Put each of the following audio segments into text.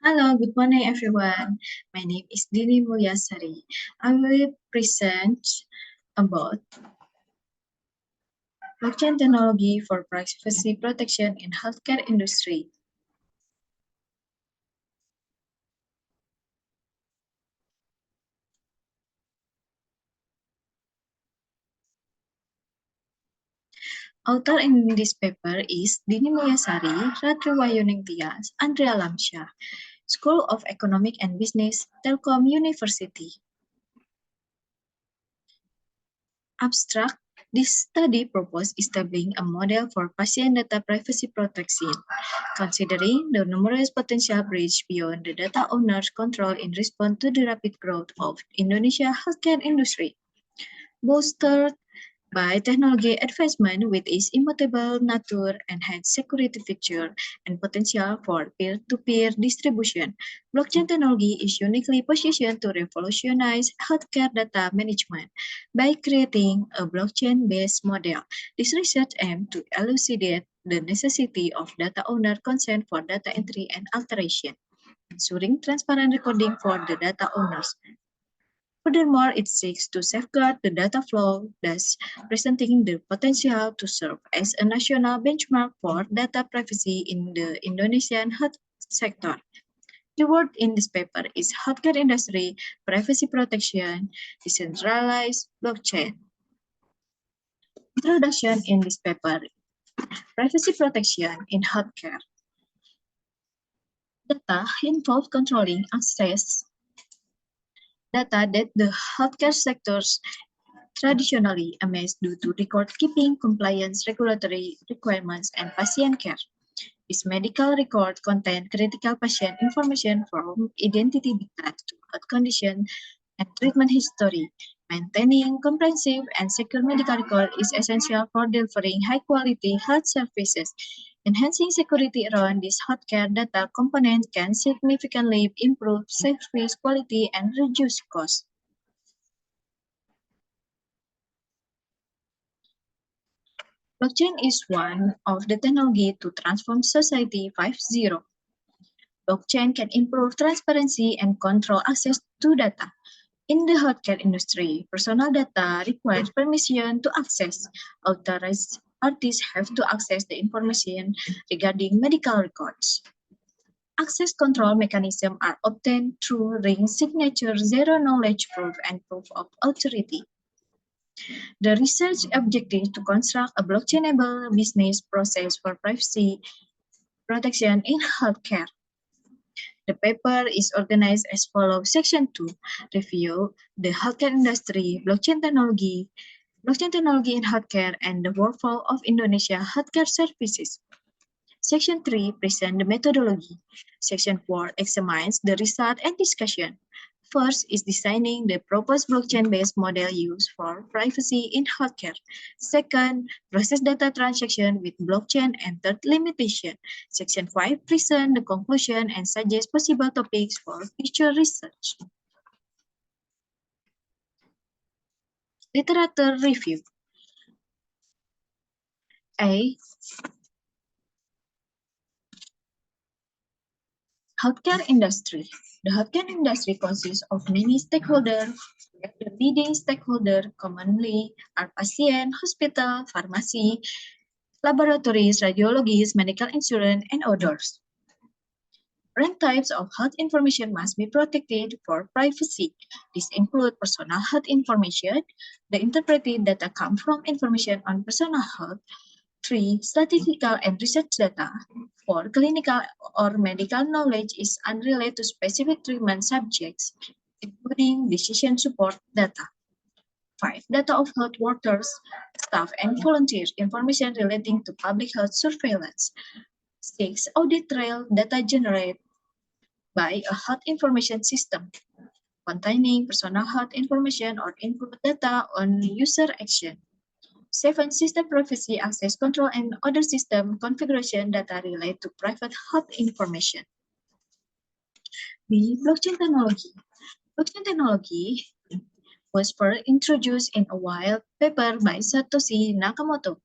Hello, good morning everyone. My name is Dini Mulyasari. I will present about blockchain technology for privacy protection in healthcare industry. Author in this paper is Dini Mulyasari, Ratri Wayuning Tias, Andrea Lamsyah, School of Economic and Business, Telkom University. Abstract. This study proposed establishing a model for patient data privacy protection, considering the numerous potential breaches beyond the data owner's control in response to the rapid growth of Indonesia healthcare industry. Bolstered by technology advancement with its immutable nature, enhanced security feature, and potential for peer-to-peer distribution, blockchain technology is uniquely positioned to revolutionize healthcare data management by creating a blockchain-based model. This research aims to elucidate the necessity of data owner consent for data entry and alteration, ensuring transparent recording for the data owners. Furthermore, it seeks to safeguard the data flow, thus presenting the potential to serve as a national benchmark for data privacy in the Indonesian health sector. The word in this paper is healthcare industry, privacy protection, decentralized blockchain. Introduction in this paper, privacy protection in healthcare. Data involve controlling access data that the healthcare sectors traditionally amassed due to record-keeping, compliance, regulatory requirements, and patient care. This medical record contains critical patient information from identity data to health condition and treatment history. Maintaining comprehensive and secure medical record is essential for delivering high-quality health services. Enhancing security around this healthcare data component can significantly improve service quality and reduce costs. Blockchain is one of the technology to transform society 5.0. Blockchain can improve transparency and control access to data. In the healthcare industry, personal data requires permission to access. Authorized parties have to access the information regarding medical records. Access control mechanisms are obtained through ring signature, zero knowledge proof, and proof of authority. The research objective to construct a blockchainable business process for privacy protection in healthcare. The paper is organized as follows. Section 2, review the healthcare industry, blockchain technology in healthcare, and the workflow of Indonesia healthcare services. Section 3, present the methodology. Section 4, examines the result and discussion. First is designing the proposed blockchain-based model used for privacy in healthcare. Second, process data transaction with blockchain, and third, limitation. Section 5, present the conclusion and suggest possible topics for future research. Literature review. A. Healthcare industry. The healthcare industry consists of many stakeholders. The leading stakeholders commonly are patient, hospital, pharmacy, laboratories, radiologists, medical insurance, and others. Different types of health information must be protected for privacy. These include personal health information, the interpreted data come from information on personal health. 3. Statistical and research data. 4. Clinical or medical knowledge is unrelated to specific treatment subjects, including decision support data. 5. Data of health workers, staff, and volunteers, information relating to public health surveillance. 6. Audit trail data generated by a health information system containing personal health information or input data on user action. 7. System privacy, access control, and other system configuration data related to private health information. B. Blockchain technology. Blockchain technology was first introduced in a white paper by Satoshi Nakamoto.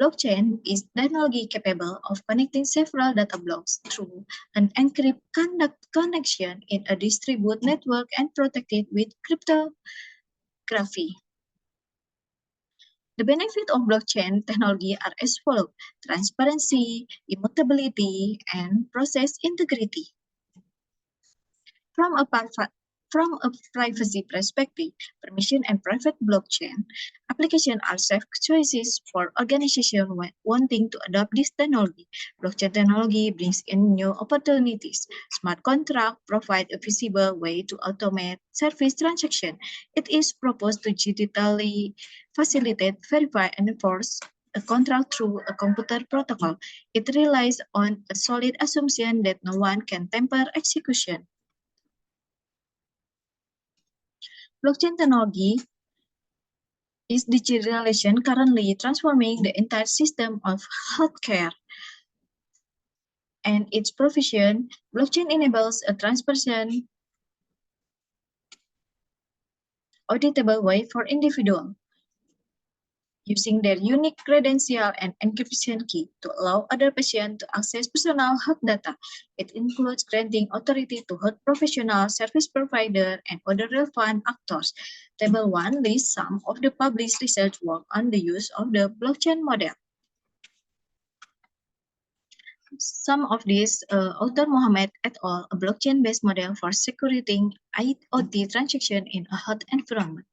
Blockchain is technology capable of connecting several data blocks through an encrypted connection in a distributed network and protected with cryptography. The benefits of blockchain technology are as follows: transparency, immutability, and process integrity. From a, from a privacy perspective, permission and private blockchain applications are safe choices for organizations wanting to adopt this technology. Blockchain technology brings in new opportunities. Smart contracts provide a visible way to automate service transactions. It is proposed to digitally facilitate, verify, and enforce a contract through a computer protocol. It relies on a solid assumption that no one can tamper execution. Blockchain technology is digitalization currently transforming the entire system of healthcare and its provision. Blockchain enables a transparent, auditable way for individuals using their unique credential and encryption key to allow other patients to access personal health data. It includes granting authority to health professionals, service providers, and other relevant actors. Table 1 lists some of the published research work on the use of the blockchain model. Some of these author Mohammed et al. A blockchain-based model for securing IoT transaction in a hot environment.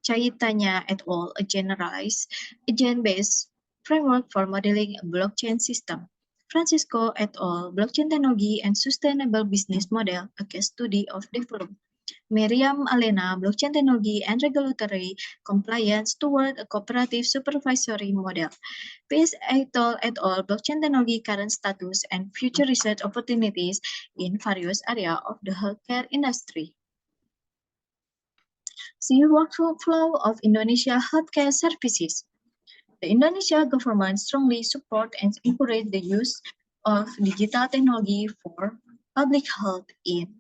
Chaitanya et al. A generalized agent-based framework for modeling a blockchain system. Francisco et al. Blockchain technology and sustainable business model, a case study of development. Miriam Alena, blockchain technology and regulatory compliance toward a cooperative supervisory model. Peace et al. Blockchain technology current status and future research opportunities in various areas of the healthcare industry. See workflow of Indonesia healthcare services. The Indonesia government strongly support and encourage the use of digital technology for public health in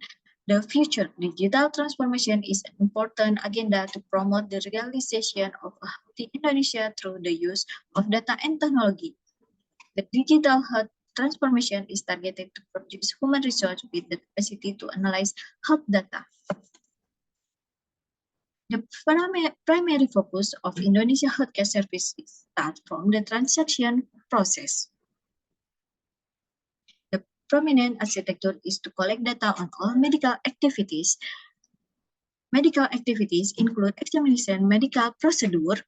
the future. Digital transformation is an important agenda to promote the realization of a healthy Indonesia through the use of data and technology. The digital health transformation is targeted to produce human research with the capacity to analyze health data. The primary focus of Indonesia healthcare services starts from the transaction process. The prominent architecture is to collect data on all medical activities. Medical activities include examination, medical procedure,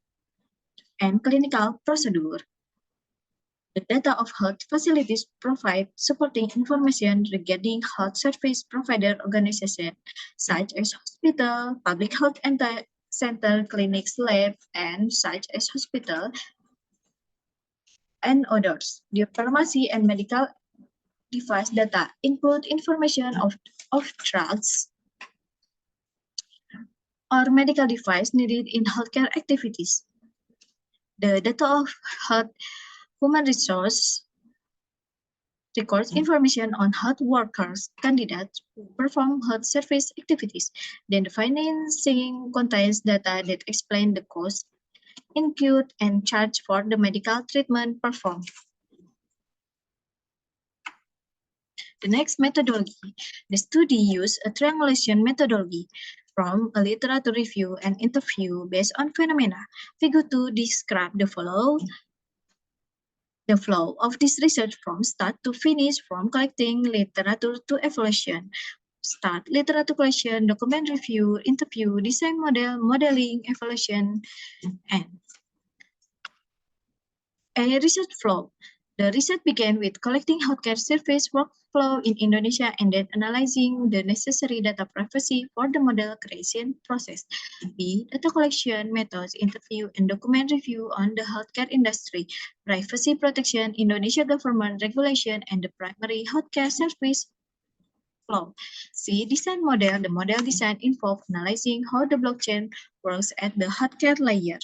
and clinical procedure. The data of health facilities provide supporting information regarding health service provider organizations such as hospital, public health center, clinics, lab, and such as hospital and others. The pharmacy and medical device data include information of drugs or medical device needed in healthcare activities. The data of health human resource records information on health workers, candidates who perform health service activities. Then the financing contains data that explain the cost incurred and charge for the medical treatment performed. The next methodology, the study used a triangulation methodology from a literature review and interview based on phenomena. Figure 2 describe the flow of this research from start to finish, from collecting literature to evaluation. Start, literature collection, document review, interview, design model, modeling, evaluation, and a research flow. The research began with collecting healthcare service workflow in Indonesia and then analyzing the necessary data privacy for the model creation process. B. Data collection methods, interview, and document review on the healthcare industry, privacy protection, Indonesia government regulation, and the primary healthcare service flow. C. Design model. The model design involves analyzing how the blockchain works at the healthcare layer.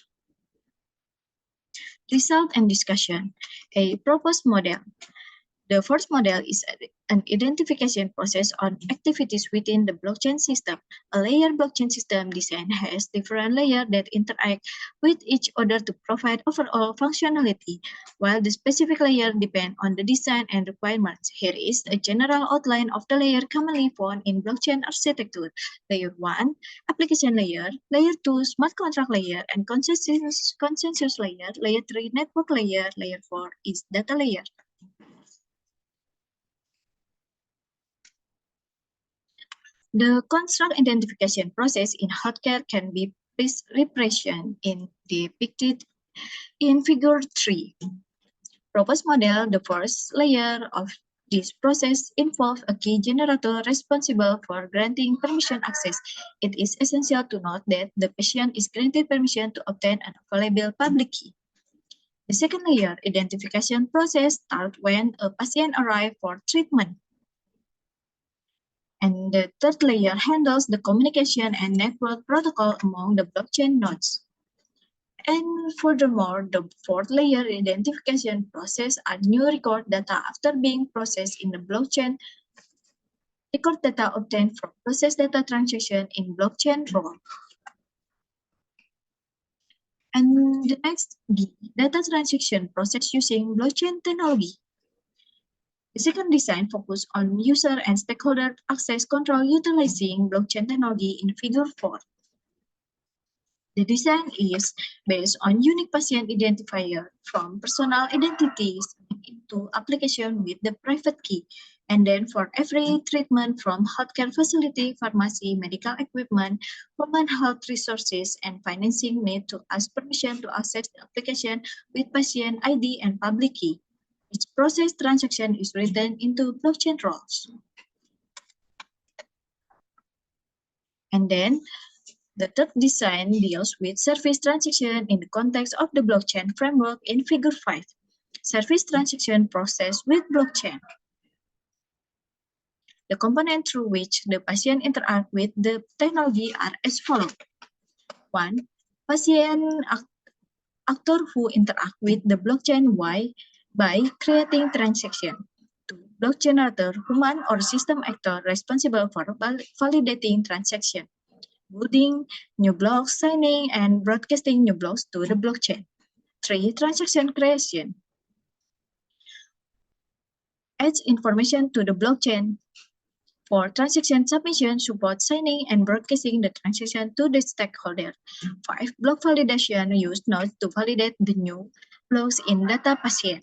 Result and discussion. A proposed model. The first model is an identification process on activities within the blockchain system. A layered blockchain system design has different layers that interact with each other to provide overall functionality, while the specific layer depend on the design and requirements. Here is a general outline of the layer commonly found in blockchain architecture. Layer 1, application layer. Layer 2, smart contract layer and consensus layer. Layer 3, network layer. Layer 4 is data layer. The construct identification process in healthcare can be represented in depicted in figure 3. Proposed model, the first layer of this process involves a key generator responsible for granting permission access. It is essential to note that the patient is granted permission to obtain an available public key. The second layer, identification process, starts when a patient arrives for treatment. And the third layer handles the communication and network protocol among the blockchain nodes. And furthermore, the fourth layer identification process adds new record data after being processed in the blockchain. Record data obtained from process data transaction in blockchain role. And the next, data transaction process using blockchain technology. The second design focuses on user and stakeholder access control utilizing blockchain technology in figure 4. The design is based on unique patient identifier from personal identities into application with the private key. And then for every treatment from healthcare facility, pharmacy, medical equipment, human health resources, and financing need to ask permission to access the application with patient ID and public key. Each process transaction is written into blockchain roles. And then the third design deals with service transaction in the context of the blockchain framework in figure 5. Service transaction process with blockchain. The components through which the patient interact with the technology are as follows. 1. Patient actor who interact with the blockchain by creating transaction. 2. Blockchain actor, human or system actor responsible for validating transaction, building new blocks, signing, and broadcasting new blocks to the blockchain. 3. Transaction creation. Adds information to the blockchain. 4. Transaction submission, support signing and broadcasting the transaction to the stakeholder. 5. Block validation, use nodes to validate the new blocks in data patient.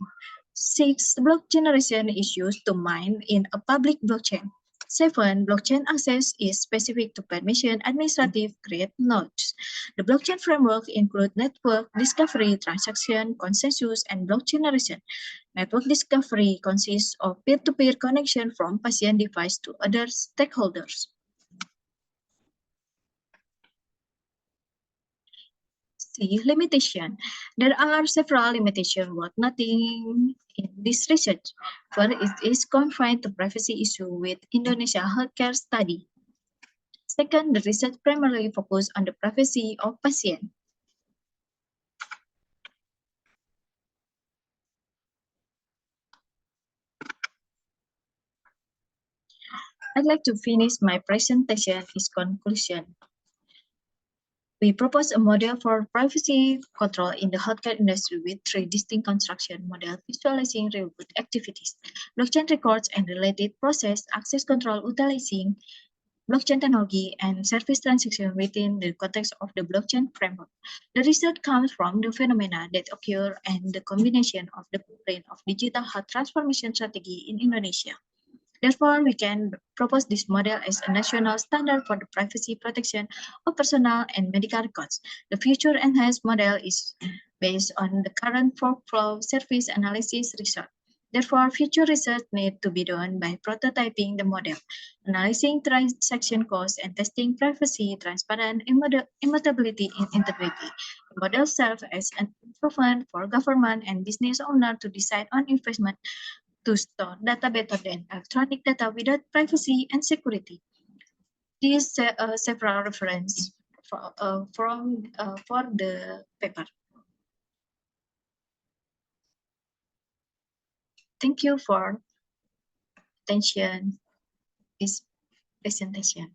6. Block generation is used to mine in a public blockchain. 7. Blockchain access is specific to permission administrative create nodes. The blockchain framework includes network discovery, transaction, consensus, and block generation. Network discovery consists of peer-to-peer connection from patient device to other stakeholders. See, limitation. There are several limitations worth noting in this research. First, it is confined to privacy issue with Indonesia healthcare study. Second, the research primarily focused on the privacy of patients. I'd like to finish my presentation is conclusion. We propose a model for privacy control in the healthcare industry with 3 distinct construction models visualizing real-world activities, blockchain records and related process, access control utilizing blockchain technology, and service transaction within the context of the blockchain framework. The result comes from the phenomena that occur and the combination of the blueprint of digital health transformation strategy in Indonesia. Therefore, we can propose this model as a national standard for the privacy protection of personal and medical records. The future enhanced model is based on the current workflow service analysis research. Therefore, future research needs to be done by prototyping the model, analyzing transaction costs, and testing privacy, transparency, immutability, and integrity. The model serves as an improvement for government and business owners to decide on investment to store data better than electronic data without privacy and security. These several references for the paper. Thank you for attention this presentation.